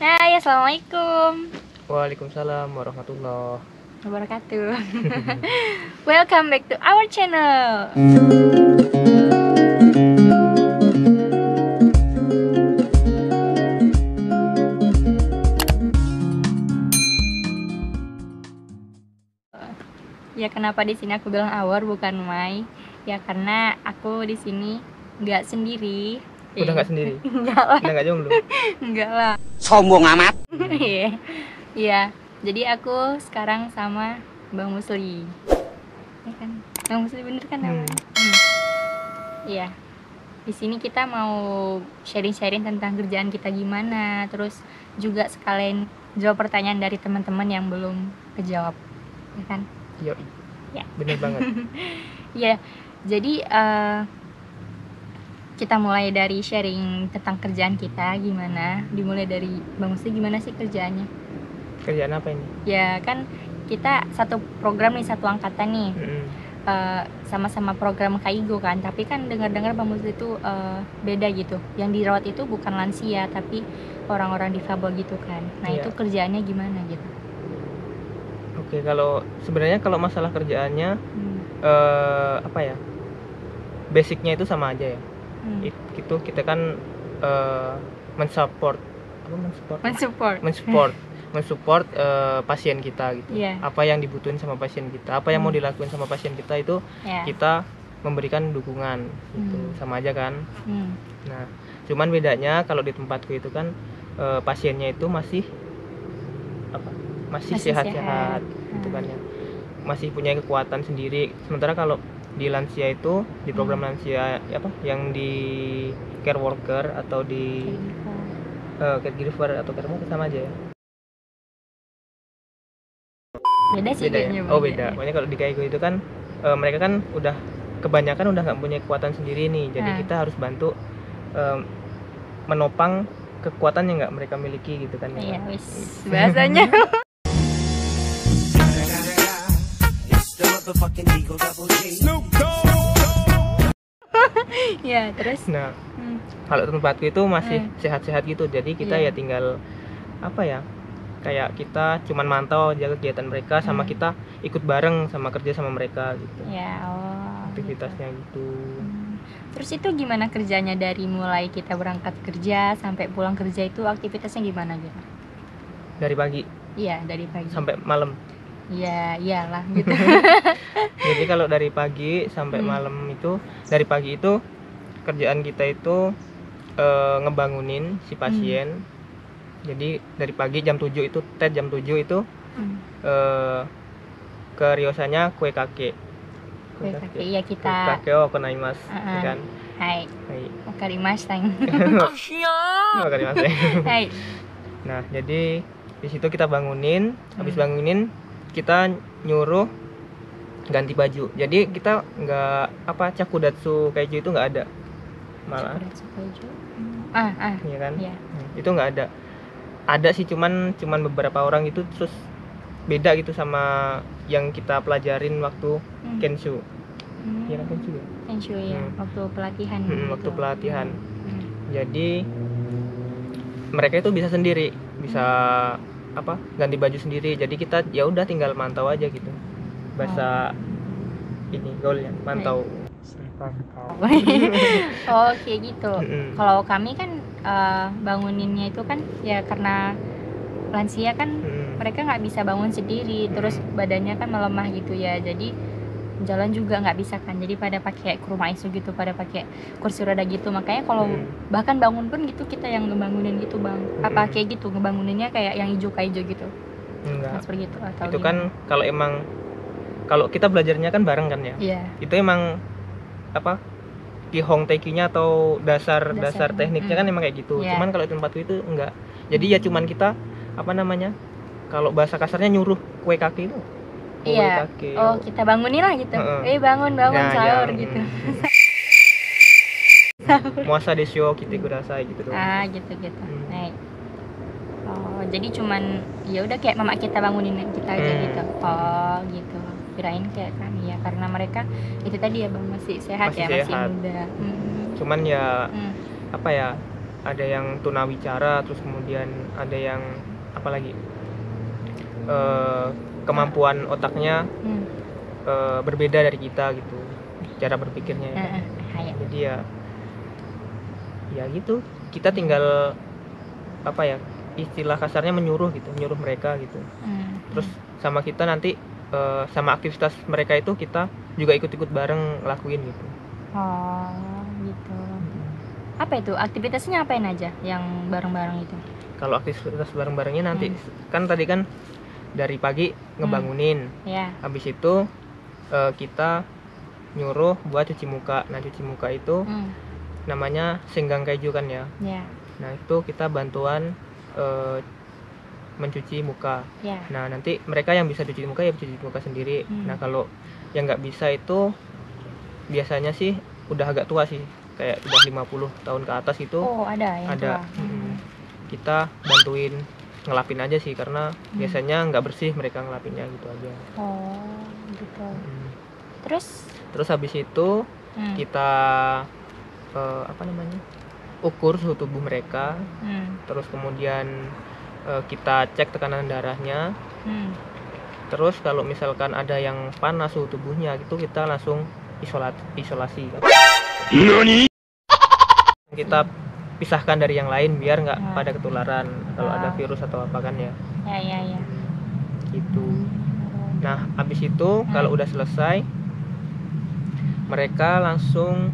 Hai, assalamualaikum Waalaikumsalam warahmatullahi wabarakatuh. Welcome back to our channel. Ya, kenapa di sini aku bilang our bukan my? Ya karena aku di sini nggak sendiri. Udah nggak sendiri? Enggak lah. Udah nggak jomblo? Enggak lah. Sombong amat. Iya. Iya. Jadi aku sekarang sama Bang Musli. Ya kan? Bang Musli bener kan namanya? Iya. Di sini kita mau sharing-sharing tentang kerjaan kita gimana, terus juga sekalian jawab pertanyaan dari teman-teman yang belum kejawab. Ya kan? Yoi. Ya. Bener banget. Iya. Jadi kita mulai dari sharing tentang kerjaan kita gimana. Dimulai dari Bang Musli, gimana sih kerjaannya? Kerjaan apa ini? Ya kan kita satu program nih, satu angkatan nih. Sama-sama program Kaigo kan, tapi kan dengar-dengar Bang Musli itu beda gitu. Yang dirawat itu bukan lansia tapi orang-orang difabel gitu kan. Nah, Iya. itu kerjaannya gimana gitu? Oke, kalau sebenarnya kalau masalah kerjaannya apa ya? Basicnya itu sama aja ya. Itu kita kan mensupport pasien kita gitu. Yeah. Apa yang dibutuhin sama pasien kita, apa yang mau dilakuin sama pasien kita itu Yeah. kita memberikan dukungan gitu. Sama aja kan. Nah, cuman bedanya kalau di tempatku itu kan pasiennya itu masih sehat-sehat gitu kan ya. Masih punya kekuatan sendiri. Sementara kalau di lansia itu, di program lansia yang di care worker atau di caregiver atau care worker sama aja ya. Beda sih Beda ya? kayaknya. Oh beda. Pokoknya kalau di Kaigo itu kan mereka kan kebanyakan udah nggak punya kekuatan sendiri nih. Jadi kita harus bantu menopang kekuatan yang nggak mereka miliki gitu kan ya. Iya, wis bahasanya. Ya, terus Nah, kalau tempatku itu masih sehat-sehat gitu. Jadi kita ya tinggal kayak kita cuman mantau aja kegiatan mereka, sama kita ikut bareng sama kerja sama mereka gitu. Ya, Aktivitasnya gitu. Terus itu gimana kerjanya dari mulai kita berangkat kerja sampai pulang kerja itu aktivitasnya gimana gitu? Dari pagi. Iya, dari pagi Sampai malam. Iya, iyalah gitu. Jadi kalau dari pagi sampai malam itu, dari pagi itu kerjaan kita itu ngebangunin si pasien. Jadi dari pagi jam 7 itu jam 7 itu ke riosanya kue kakek. Iya, kita kue kakek konaimasu kan. Hai. Wakarimasu. Wakarimasu. Hai. Nah, jadi di situ kita bangunin, habis bangunin kita nyuruh ganti baju. Jadi kita nggak cakudatsu keju itu nggak ada. Malah. Iya kan? Iya. Itu nggak ada. Ada sih cuman beberapa orang itu, terus beda gitu sama yang kita pelajarin waktu Kenshu. Iya kan Kenshu ya? Kenshu ya, waktu pelatihan. Waktu pelatihan. Jadi mereka itu bisa sendiri, bisa ganti baju sendiri. Jadi kita ya udah tinggal mantau aja gitu. Bahasa ini gaulnya, mantau. Oh, kayak gitu. Kalau kami kan banguninnya itu kan ya karena lansia kan mereka nggak bisa bangun sendiri, terus badannya kan melemah gitu ya, jadi jalan juga nggak bisa kan, jadi pada pakai kurma isu gitu, pada pakai kursi roda gitu. Makanya kalau bahkan bangun pun gitu kita yang ngebangunin gitu Bang. Apa kayak gitu ngebanguninnya kayak yang hijau gitu? Enggak. Seperti itu atau itu kan kalau kita belajarnya kan bareng kan ya. Iya. Itu emang Kihong Teikinya atau dasar tekniknya kan emang kayak gitu. Cuman kalau di tempatku itu enggak. Jadi ya cuman kita kalau bahasa kasarnya nyuruh kue kaki itu. Iya. Kaki. Oh, kita bangunin lah gitu. Bangun Nah, sahur gitu. Muasa desyo kita kudasai gitu tuh. Gitu. Baik. Oh, jadi cuman ya udah kayak mama kita bangunin kita aja gitu. Oh, gitu. Kirain kayak kami ya, karena mereka itu tadi ya Bang masih sehat, masih muda. Cuman ya ada yang tunawicara, terus kemudian ada yang apa lagi, kemampuan otaknya berbeda dari kita gitu, cara berpikirnya ya. Jadi ya gitu, kita tinggal apa ya, istilah kasarnya menyuruh gitu, nyuruh mereka gitu. Terus sama kita nanti sama aktivitas mereka itu kita juga ikut-ikut bareng ngelakuin gitu. Oh gitu. Apa itu aktivitasnya, apain aja yang bareng-bareng itu? Kalau aktivitas bareng-barengnya nanti kan tadi kan dari pagi ngebangunin, habis itu kita nyuruh buat cuci muka. Nah cuci muka itu namanya senggang keju kan ya. Nah itu kita bantuan mencuci muka. Nah nanti mereka yang bisa cuci muka ya cuci muka sendiri. Nah kalau yang nggak bisa itu biasanya sih udah agak tua sih, kayak udah 50 tahun ke atas itu. Oh ada yang tua. Kita bantuin ngelapin aja sih, karena biasanya nggak bersih mereka ngelapinnya gitu aja. Oh gitu. Terus habis itu kita apa namanya, ukur suhu tubuh mereka. Terus kemudian kita cek tekanan darahnya. Terus kalau misalkan ada yang panas suhu tubuhnya itu kita langsung isolasi. Kita pisahkan dari yang lain biar nggak pada ketularan kalau ada virus atau apa kan ya. Ya. Gitu. Nah habis itu kalau udah selesai mereka langsung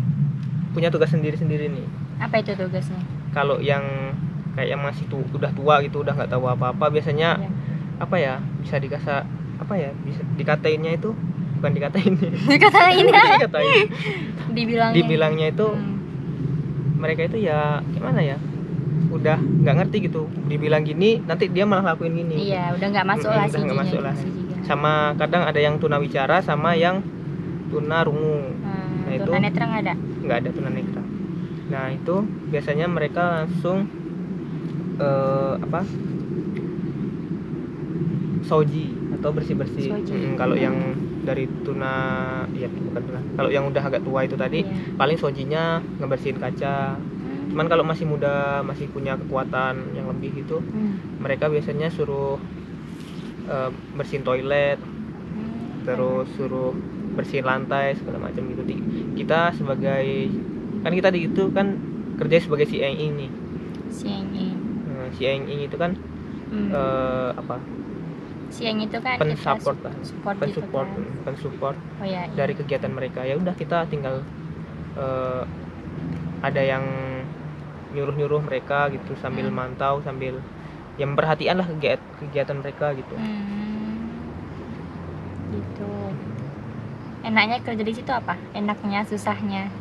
punya tugas sendiri-sendiri nih. Apa itu tugasnya? Kalau yang kayak yang masih udah tua gitu, udah nggak tahu apa-apa, biasanya apa ya, bisa dikasih apa ya, bisa dikatainnya itu bukan dikatain. Dibilangnya itu mereka itu ya gimana ya, udah nggak ngerti gitu, dibilang gini nanti dia malah lakuin gini. Iya, udah nggak masuk lah sih. Nggak masuk lah. Sama kadang ada yang tunawicara sama yang tunarungu. Nah itu tunanetra nggak ada tunanetra. Nah itu biasanya mereka langsung soji atau bersih-bersih. Kalau yang dari tuna ya bukan tuna. Kalau yang udah agak tua itu tadi paling sojinya ngebersihin kaca. Cuman kalau masih muda, masih punya kekuatan yang lebih gitu, mereka biasanya suruh bersihin toilet, terus suruh bersihin lantai segala macam gitu. Kita sebagai kan kita di itu kan kerja sebagai CNI nih. CNI itu kan apa? CNI itu kan pensupport dari iya. kegiatan mereka. Ya udah kita tinggal ada yang nyuruh mereka gitu sambil mantau, sambil ya memperhatikan lah kegiatan mereka gitu. Gitu. Enaknya kerja di situ apa? Enaknya, susahnya?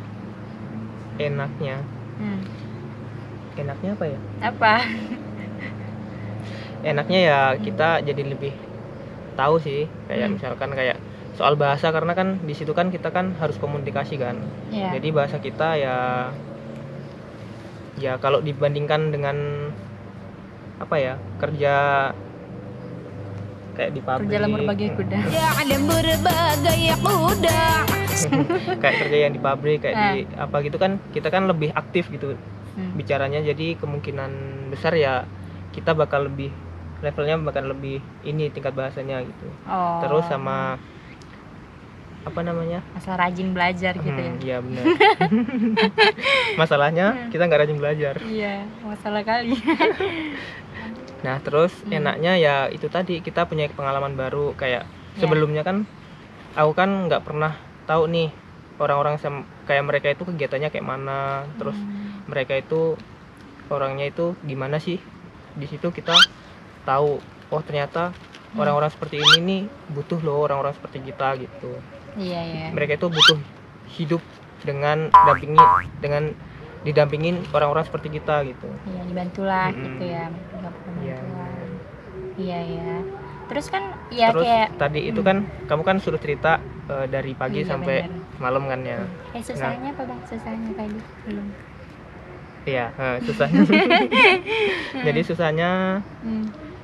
Enaknya apa ya? Enaknya ya kita jadi lebih tahu sih, kayak misalkan kayak soal bahasa, karena kan di situ kan kita kan harus komunikasi kan. Jadi bahasa kita ya kalau dibandingkan dengan apa ya, kerja kayak di pabrik, kerja lemur bagai kuda. kayak kerja yang di pabrik kayak di apa gitu kan, kita kan lebih aktif gitu bicaranya, jadi kemungkinan besar ya kita bakal lebih levelnya bakal lebih ini tingkat bahasanya gitu. Terus sama apa namanya, masalah rajin belajar gitu ya. Iya benar. Masalahnya kita nggak rajin belajar. Iya, masalah kali. Nah terus enaknya ya itu tadi, kita punya pengalaman baru. Kayak sebelumnya kan aku kan nggak pernah tahu nih orang-orang kayak mereka itu kegiatannya kayak mana, terus mereka itu orangnya itu gimana sih. Di situ kita tahu, oh ternyata orang-orang seperti ini nih butuh loh orang-orang seperti kita gitu. Iya. Mereka itu butuh hidup dengan didampingin orang-orang seperti kita gitu. Iya, dibantulah gitu ya. Iya. Terus kan ya terus kayak tadi itu kan kamu kan suruh cerita dari pagi sampai malam kan ya. Susahnya apa Bang? Susahnya tadi belum. Iya, susahnya. Jadi susahnya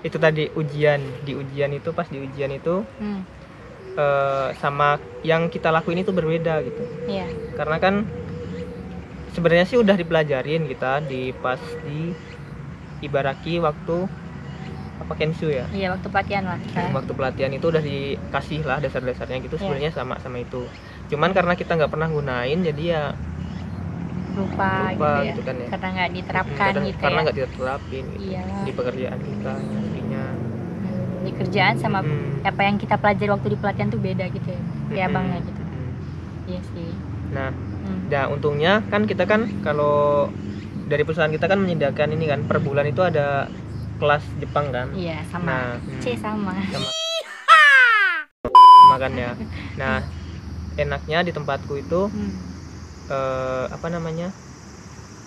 itu tadi ujian. Di ujian itu sama yang kita lakuin itu berbeda gitu. Iya. Karena kan sebenarnya sih udah dipelajarin kita di pas di Ibaraki waktu apa Kenshu ya. Iya, waktu pelatihan lah. Waktu pelatihan itu udah dikasih lah dasar-dasarnya gitu, sebenarnya sama itu. Cuman karena kita nggak pernah gunain jadi ya lupa gitu kan ya. Karena nggak diterapkan gitu karena ya. nggak diterapin gitu. Iya. Di pekerjaan kita aslinya. Di kerjaan sama apa yang kita pelajari waktu di pelatihan tuh beda gitu ya. Kayak abangnya gitu. Iya sih. Nah, untungnya kan kita kan kalau dari perusahaan kita kan menyediakan ini kan per bulan itu ada kelas Jepang kan. Iya, sama. Sama. Makannya. Nah, enaknya di tempatku itu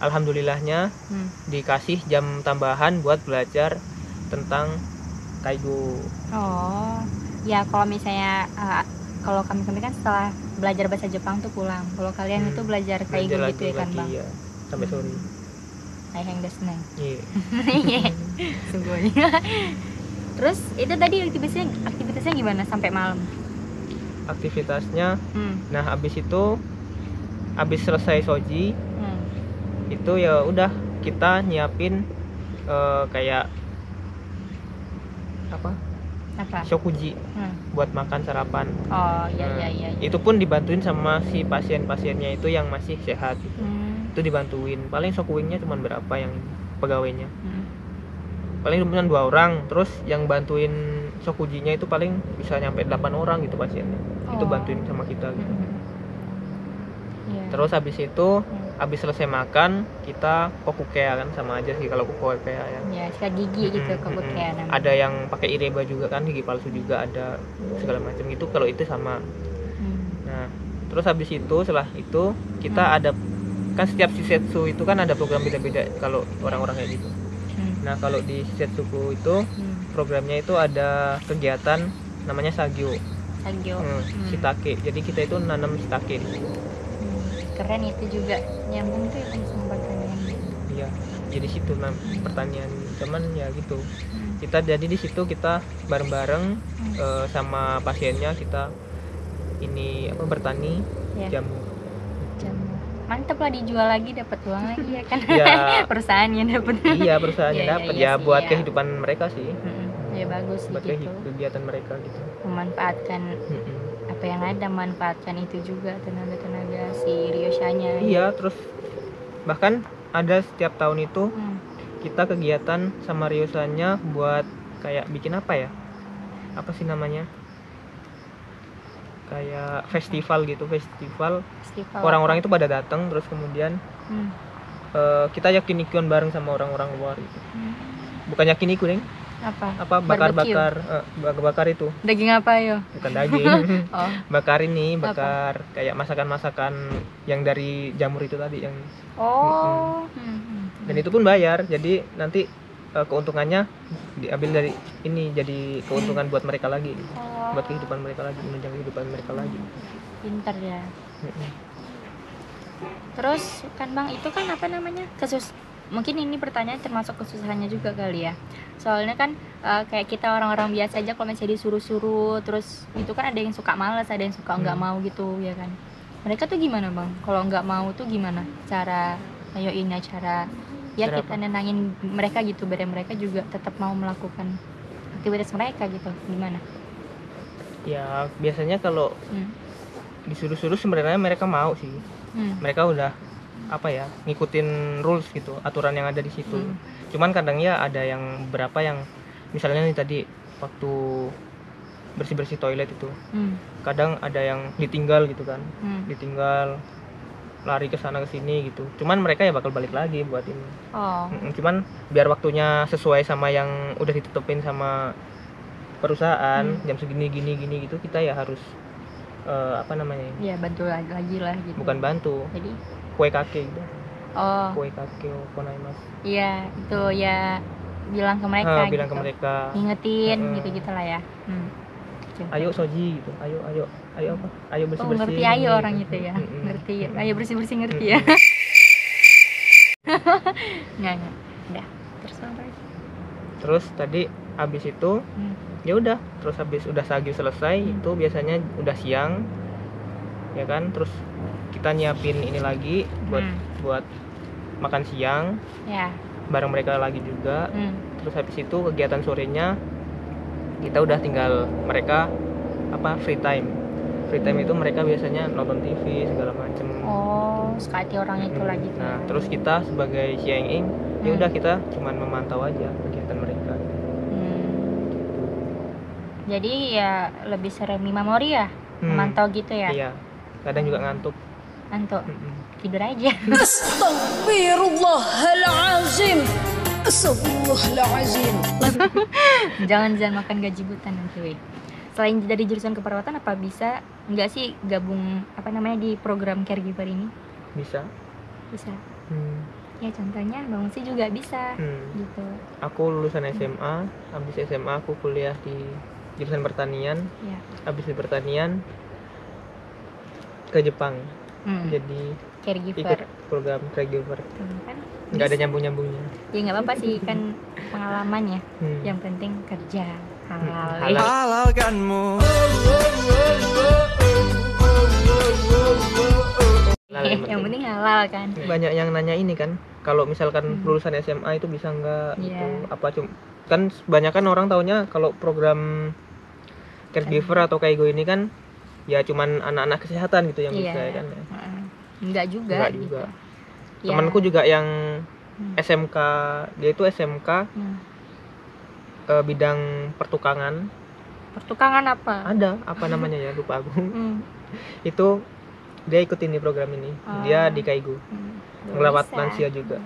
alhamdulillahnya dikasih jam tambahan buat belajar tentang kaigo. Oh, ya kalau misalnya kalau kami kan setelah belajar bahasa Jepang tuh pulang. Kalau kalian itu belajar kaigo gitu ya kan, Bang? Iya, sampai sore. Ayang desne. Iya. Sungguh. Terus itu tadi aktivitasnya gimana sampai malam? Aktivitasnya, nah habis selesai shoji, itu ya udah kita nyiapin kayak apa? Shokuji buat makan sarapan. Oh iya. Itu pun dibantuin sama si pasien-pasiennya itu yang masih sehat gitu. Itu dibantuin. Paling shokuingnya cuma berapa yang pegawainya? Paling cuma 2 orang. Terus yang bantuin shokujinya itu paling bisa nyampe 8 orang gitu pasiennya. Itu bantuin sama kita gitu. Terus habis itu habis selesai makan kita kokukea kan, sama aja sih kalau kokukea ya. Ya, sikat gigi gitu kokukea namanya. Ada yang pakai ireba juga kan, gigi palsu juga ada, segala macam gitu. Kalau itu sama. Nah, terus habis itu setelah itu kita ada kan setiap shisetsu itu kan ada program beda-beda kalau orang-orang kayak gitu. Nah, kalau di shisetsuku itu programnya itu ada kegiatan namanya sagyo. Shitake. Jadi kita itu nanam shitake di situ. Keren itu juga, nyambung tuh ya sama pertanian. Iya, jadi situ pertanian, cuman ya gitu. Kita jadi di situ kita bareng-bareng sama pasiennya, kita ini bertani jamu. Mantep lah, dijual lagi dapat uang lagi ya kan. Ya, perusahaannya dapat. Iya, perusahaannya dapat ya buat kehidupan mereka sih. Ya bagus buat gitu. Kegiatan mereka gitu. Memanfaatkan apa yang ada, manfaatkan itu juga tenaga si Ryoshanya. Iya, terus bahkan ada setiap tahun itu kita kegiatan sama Ryoshanya buat kayak bikin apa ya? Apa sih namanya? Kayak festival gitu, festival. Orang-orang itu pada datang, terus kemudian kita yakiniku bareng sama orang-orang luar gitu. Bukan yakiniku, Deng. Apa bakar itu. Daging apa yo? Bukan daging. Bakar kayak masakan-masakan yang dari jamur itu tadi yang. Dan itu pun bayar, jadi nanti keuntungannya diambil dari ini, jadi keuntungan buat mereka lagi, buat kehidupan mereka lagi, menunjang kehidupan mereka lagi. Pinter ya. Terus kan Bang, itu kan apa namanya, mungkin ini pertanyaan termasuk kesusahannya juga kali ya, soalnya kan kayak kita orang-orang biasa aja kalau misalnya disuruh-suruh terus itu kan ada yang suka malas, ada yang suka nggak mau gitu ya kan. Mereka tuh gimana Bang, kalau nggak mau tuh gimana cara kita nenangin mereka gitu, biar mereka juga tetap mau melakukan aktivitas mereka gitu, gimana? Ya biasanya kalau disuruh-suruh sebenarnya mereka mau sih. Mereka udah ngikutin rules gitu, aturan yang ada di situ. Cuman kadang ya ada yang beberapa yang misalnya nih tadi waktu bersih-bersih toilet itu, kadang ada yang ditinggal gitu kan, ditinggal lari ke sana ke sini gitu. Cuman mereka ya bakal balik lagi buat ini. Cuman biar waktunya sesuai sama yang udah ditetepin sama perusahaan, jam segini gini gitu, kita ya harus bantu lagi lah gitu. Bukan bantu. Jadi kue kake gitu. Kue kake okonaimasu. Iya, itu ya bilang ke mereka gitu. Bilang ke mereka. Ngingetin gitu-gitu lah ya. Ayo soji gitu. Ayo apa? Ayo bersih-bersih. Ngerti ayo orang gitu ya. Ngerti. Ayo bersih-bersih ngerti ya. Enggak. Udah. Terus apa lagi? Terus tadi habis itu ya udah, terus habis udah sagyo selesai itu biasanya udah siang. Ya kan? Terus kita nyiapin ini lagi buat makan siang Ya. bareng mereka lagi juga. Terus habis itu kegiatan sorenya kita udah tinggal mereka free time itu mereka biasanya nonton TV segala macem. Oh, sekali orang itu lagi. Nah terus kita sebagai Sieng-ing ya udah kita cuman memantau aja kegiatan mereka. Jadi ya lebih sering memori ya, memantau gitu ya. Iya, kadang juga ngantuk. Tidur aja. Astagfirullahalazim. Astagfirullahalazim. Jangan makan gaji buta nanti, weh. Selain dari jurusan keperawatan, apa bisa nggak sih gabung di program caregiver ini? Bisa. Ya contohnya Bang Musi juga bisa gitu. Aku lulusan SMA, habis SMA aku kuliah di jurusan pertanian. Ya. Habis di pertanian ke Jepang. Jadi caregiver. Ikut program caregiver. Kan Nggak ada nyambung-nyambungnya. Ya nggak apa-apa sih, kan pengalaman ya. Yang penting kerja halal. Halalkanmu. Yang penting halal kan. Banyak yang nanya ini kan, kalau misalkan lulusan SMA itu bisa nggak gitu, apa kan kebanyakan orang taunya kalau program caregiver atau kaigo ini kan ya cuman anak-anak kesehatan gitu yang bisa kan ya. Enggak juga. Gitu. Temanku juga yang SMK, dia itu SMK bidang pertukangan. Pertukangan apa? Ada, apa namanya ya, lupa aku. Itu dia ikut ini program ini. Dia di kaigo. Ngelawat lansia juga.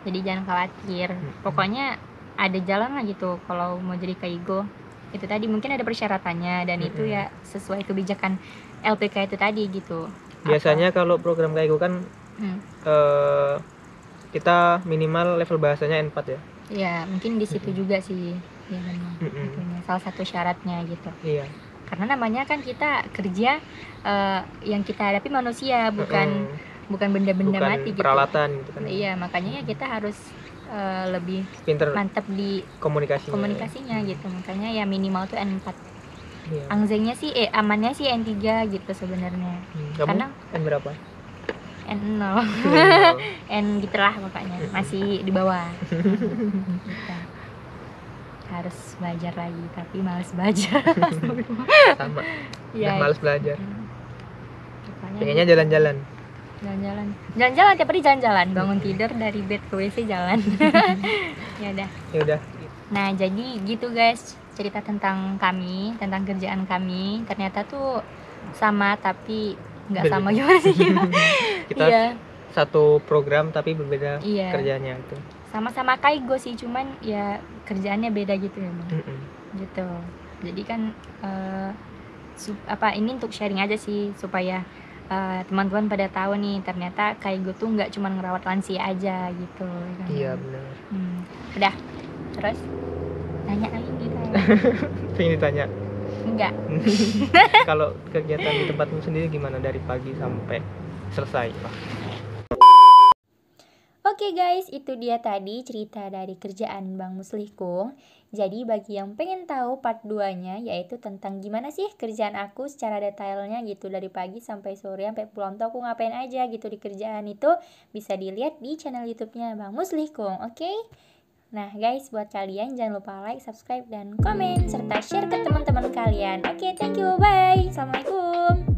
Jadi jangan khawatir. Pokoknya ada jalan lah gitu kalau mau jadi kaigo. Itu tadi mungkin ada persyaratannya dan itu ya sesuai kebijakan LPK itu tadi gitu. Biasanya kalau program kaigo kan kita minimal level bahasanya N4 ya. Iya, mungkin di situ juga sih. Ya memang. Salah satu syaratnya gitu. Iya. Karena namanya kan kita kerja yang kita hadapi manusia, bukan benda-benda mati gitu. Peralatan gitu kan. Iya, makanya ya kita harus lebih pinter mantap di komunikasinya gitu. Makanya ya minimal tuh N4. Iya. Angzengnya sih amannya sih N3 gitu sebenarnya. Karena N berapa? N0. N gitulah pokoknya. Masih di bawah. Gitu. Harus belajar lagi tapi malas belajar. Sama. Ya, malas belajar. Pengennya gitu. jalan-jalan Tiap hari jalan-jalan. Bangun tidur dari bed ke WC jalan. Ya udah. Nah, jadi gitu guys, cerita tentang kami, tentang kerjaan kami. Ternyata tuh sama tapi nggak sama gimana sih? Kita satu program tapi berbeda kerjanya itu. Sama-sama kaigo sih, cuman ya kerjaannya beda gitu ya Bang. Gitu. Jadi kan ini untuk sharing aja sih supaya teman-teman pada tahu nih ternyata kaigo tuh nggak cuma ngerawat lansia aja gitu kan. Iya benar. Udah. Terus nanya lagi gitu. Pengen ditanya. Enggak. Kalau kegiatan di tempatmu sendiri gimana dari pagi sampai selesai? Oke guys, itu dia tadi cerita dari kerjaan Bang Muslihkung. Jadi bagi yang pengen tahu part 2-nya, yaitu tentang gimana sih kerjaan aku secara detailnya gitu, dari pagi sampai sore sampai pulang tuh aku ngapain aja gitu di kerjaan itu, bisa dilihat di channel YouTube-nya Bang Muslihkung, oke? Nah guys, buat kalian jangan lupa like, subscribe, dan komen serta share ke teman-teman kalian. Oke, thank you, bye. Assalamualaikum.